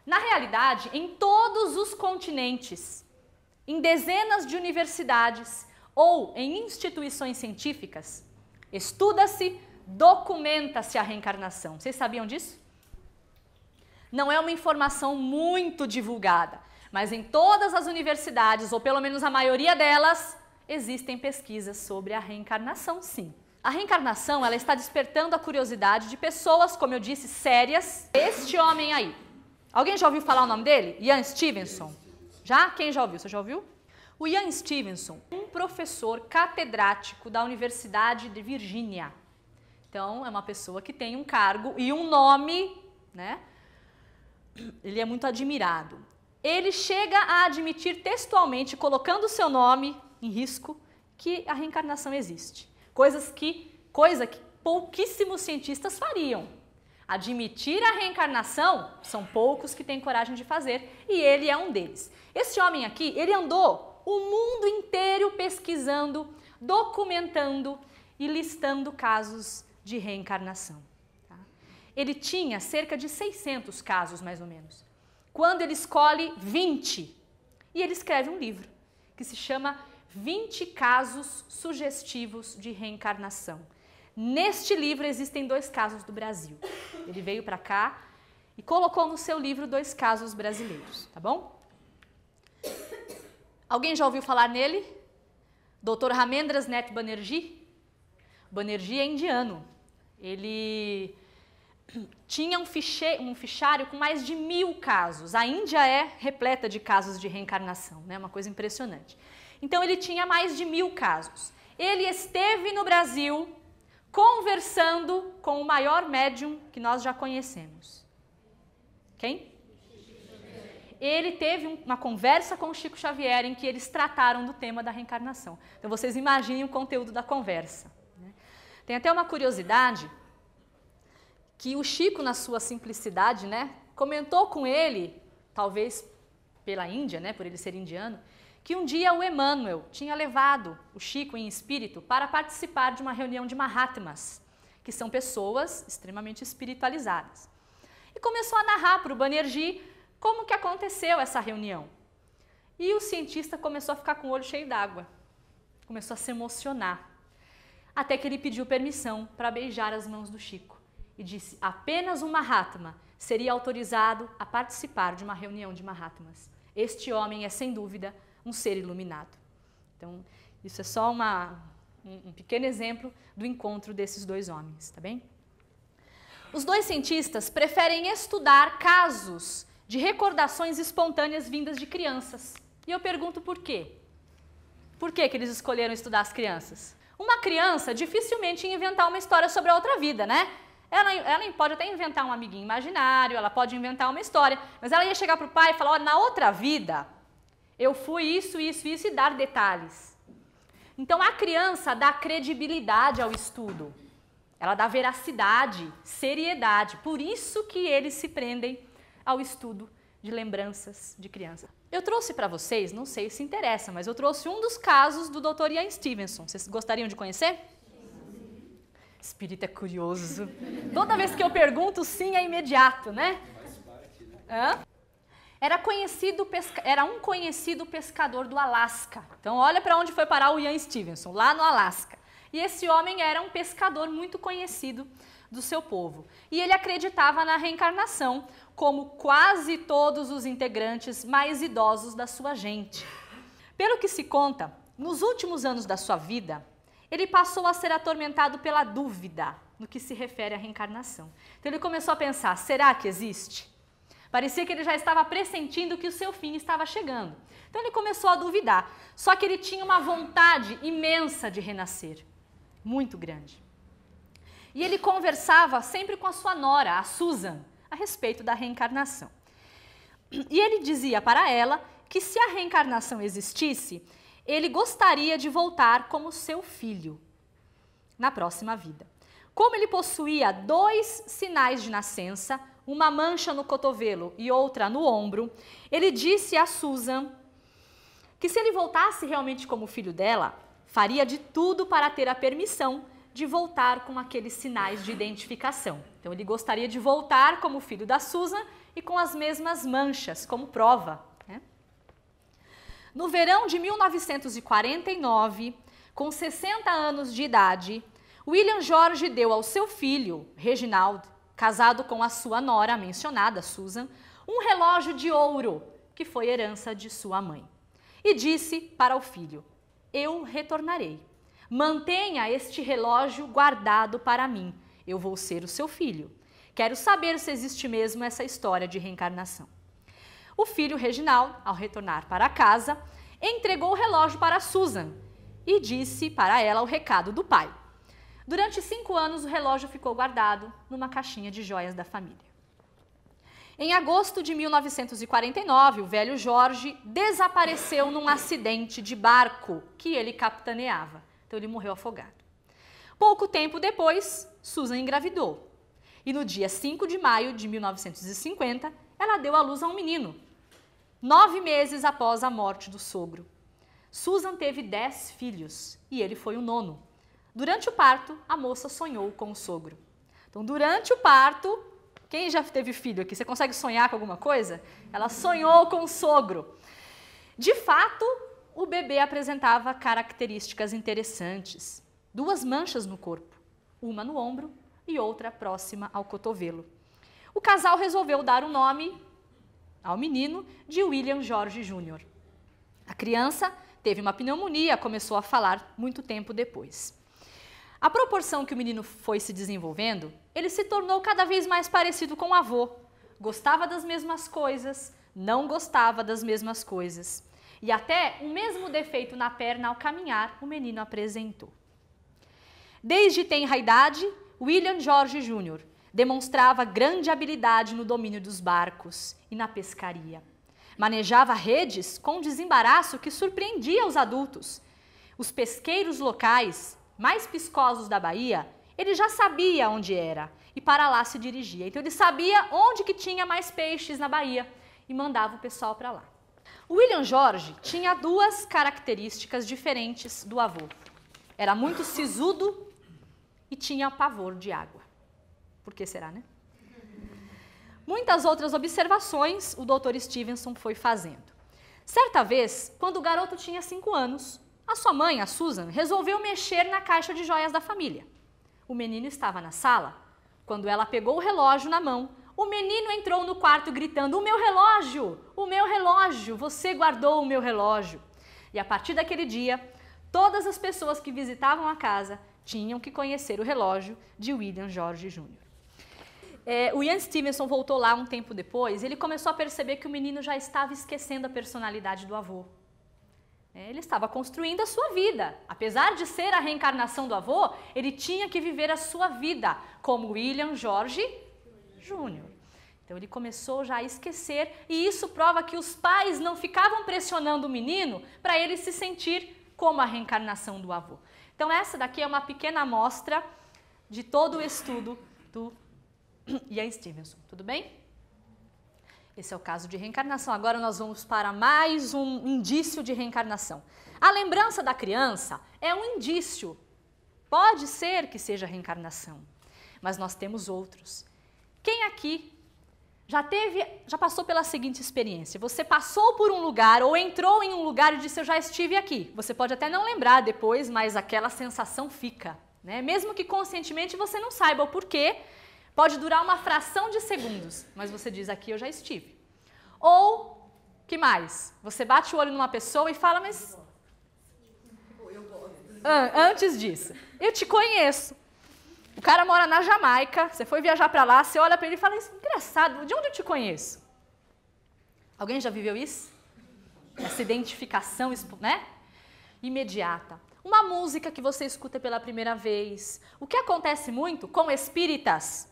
Na realidade, em todos os continentes, em dezenas de universidades ou em instituições científicas, estuda-se, documenta-se a reencarnação. Vocês sabiam disso? Não é uma informação muito divulgada, mas em todas as universidades, ou pelo menos a maioria delas, existem pesquisas sobre a reencarnação, sim. A reencarnação, ela está despertando a curiosidade de pessoas, como eu disse, sérias. Este homem aí. Alguém já ouviu falar o nome dele? Ian Stevenson. Já? Quem já ouviu? Você já ouviu? O Ian Stevenson, um professor catedrático da Universidade de Virgínia. Então, é uma pessoa que tem um cargo e um nome, né? Ele é muito admirado. Ele chega a admitir textualmente, colocando o seu nome em risco, que a reencarnação existe. Coisa que pouquíssimos cientistas fariam. Admitir a reencarnação, são poucos que têm coragem de fazer, e ele é um deles. Esse homem aqui, ele andou o mundo inteiro pesquisando, documentando e listando casos de reencarnação. Tá? Ele tinha cerca de 600 casos, mais ou menos. Quando ele escolhe 20, e ele escreve um livro que se chama 20 casos sugestivos de reencarnação. Neste livro existem 2 casos do Brasil. Ele veio para cá e colocou no seu livro 2 casos brasileiros, tá bom? Alguém já ouviu falar nele? Dr. Ramendras Nath Banerjee? Banerjee é indiano. Ele tinha um fichário com mais de 1000 casos. A Índia é repleta de casos de reencarnação, né? Uma coisa impressionante. Então ele tinha mais de 1000 casos. Ele esteve no Brasil conversando com o maior médium que nós já conhecemos. Quem? Ele teve uma conversa com o Chico Xavier em que eles trataram do tema da reencarnação. Então vocês imaginem o conteúdo da conversa. Né? Tem até uma curiosidade que o Chico, na sua simplicidade, né, comentou com ele, talvez pela Índia, né, por ele ser indiano, que um dia o Emmanuel tinha levado o Chico em espírito para participar de uma reunião de Mahatmas, que são pessoas extremamente espiritualizadas. E começou a narrar para o Banerjee como que aconteceu essa reunião. E o cientista começou a ficar com o olho cheio d'água, começou a se emocionar, até que ele pediu permissão para beijar as mãos do Chico e disse: apenas um Mahatma seria autorizado a participar de uma reunião de Mahatmas. Este homem é, sem dúvida, um ser iluminado. Então, isso é só um pequeno exemplo do encontro desses 2 homens, tá bem? Os 2 cientistas preferem estudar casos de recordações espontâneas vindas de crianças. E eu pergunto por quê? Por que eles escolheram estudar as crianças? Uma criança dificilmente ia inventar uma história sobre a outra vida, né? Ela pode até inventar um amiguinho imaginário, ela pode inventar uma história, mas ela ia chegar para o pai e falar: olha, na outra vida eu fui isso, isso, isso, e dar detalhes. Então a criança dá credibilidade ao estudo, ela dá veracidade, seriedade. Por isso que eles se prendem ao estudo de lembranças de criança. Eu trouxe para vocês, não sei se interessa, mas eu trouxe um dos casos do Dr. Ian Stevenson. Vocês gostariam de conhecer? Espírito é curioso. Toda vez que eu pergunto, sim é imediato, né? Hã? Era um conhecido pescador do Alasca. Então, olha para onde foi parar o Ian Stevenson, lá no Alasca. E esse homem era um pescador muito conhecido do seu povo. E ele acreditava na reencarnação, como quase todos os integrantes mais idosos da sua gente. Pelo que se conta, nos últimos anos da sua vida, ele passou a ser atormentado pela dúvida no que se refere à reencarnação. Então ele começou a pensar: será que existe? Parecia que ele já estava pressentindo que o seu fim estava chegando. Então ele começou a duvidar. Só que ele tinha uma vontade imensa de renascer, muito grande. E ele conversava sempre com a sua nora, a Susan, a respeito da reencarnação. E ele dizia para ela que se a reencarnação existisse, ele gostaria de voltar como seu filho na próxima vida. Como ele possuía 2 sinais de nascença, uma mancha no cotovelo e outra no ombro, ele disse a Susan que se ele voltasse realmente como filho dela, faria de tudo para ter a permissão de voltar com aqueles sinais de identificação. Então ele gostaria de voltar como filho da Susan e com as mesmas manchas, como prova. Né? No verão de 1949, com 60 anos de idade, William George deu ao seu filho, Reginald, casado com a sua nora mencionada, Susan, um relógio de ouro, que foi herança de sua mãe. E disse para o filho: eu retornarei. Mantenha este relógio guardado para mim. Eu vou ser o seu filho. Quero saber se existe mesmo essa história de reencarnação. O filho Reginald, ao retornar para casa, entregou o relógio para Susan e disse para ela o recado do pai. Durante 5 anos, o relógio ficou guardado numa caixinha de joias da família. Em agosto de 1949, o velho Jorge desapareceu num acidente de barco que ele capitaneava. Então ele morreu afogado. Pouco tempo depois, Susan engravidou. E no dia 5 de maio de 1950, ela deu à luz a um menino, 9 meses após a morte do sogro. Susan teve 10 filhos e ele foi o 9º. Durante o parto, a moça sonhou com o sogro. Então, durante o parto, quem já teve filho aqui? Você consegue sonhar com alguma coisa? Ela sonhou com o sogro. De fato, o bebê apresentava características interessantes. 2 manchas no corpo, uma no ombro e outra próxima ao cotovelo. O casal resolveu dar o nome ao menino de William George Jr. A criança teve uma pneumonia, começou a falar muito tempo depois. À proporção que o menino foi se desenvolvendo, ele se tornou cada vez mais parecido com o avô. Gostava das mesmas coisas, não gostava das mesmas coisas. E até o mesmo defeito na perna ao caminhar o menino apresentou. Desde tenra idade, William George Jr. demonstrava grande habilidade no domínio dos barcos e na pescaria. Manejava redes com desembaraço que surpreendia os adultos. Os pesqueiros locais, mais piscosos da Bahia, ele já sabia onde era e para lá se dirigia. Então ele sabia onde que tinha mais peixes na Bahia e mandava o pessoal para lá. O William George tinha 2 características diferentes do avô. Era muito sisudo e tinha pavor de água. Por que será, né? Muitas outras observações o Dr. Stevenson foi fazendo. Certa vez, quando o garoto tinha 5 anos, a sua mãe, a Susan, resolveu mexer na caixa de joias da família. O menino estava na sala. Quando ela pegou o relógio na mão, o menino entrou no quarto gritando: o meu relógio, você guardou o meu relógio. E a partir daquele dia, todas as pessoas que visitavam a casa tinham que conhecer o relógio de William George Jr. O Ian Stevenson voltou lá um tempo depois e ele começou a perceber que o menino já estava esquecendo a personalidade do avô. Ele estava construindo a sua vida. Apesar de ser a reencarnação do avô, ele tinha que viver a sua vida como William George Jr. Então ele começou já a esquecer e isso prova que os pais não ficavam pressionando o menino para ele se sentir como a reencarnação do avô. Então essa daqui é uma pequena amostra de todo o estudo do Ian Stevenson, tudo bem? Esse é o caso de reencarnação. Agora nós vamos para mais um indício de reencarnação. A lembrança da criança é um indício. Pode ser que seja reencarnação, mas nós temos outros. Quem aqui já passou pela seguinte experiência? Você passou por um lugar ou entrou em um lugar e disse: eu já estive aqui. Você pode até não lembrar depois, mas aquela sensação fica, né? Mesmo que conscientemente você não saiba o porquê. Pode durar uma fração de segundos, mas você diz: aqui eu já estive. Ou, que mais? Você bate o olho numa pessoa e fala: mas antes disso, eu te conheço. O cara mora na Jamaica, você foi viajar para lá, você olha para ele e fala: engraçado, de onde eu te conheço? Alguém já viveu isso? Essa identificação, né? Imediata. Uma música que você escuta pela primeira vez. O que acontece muito com espíritas?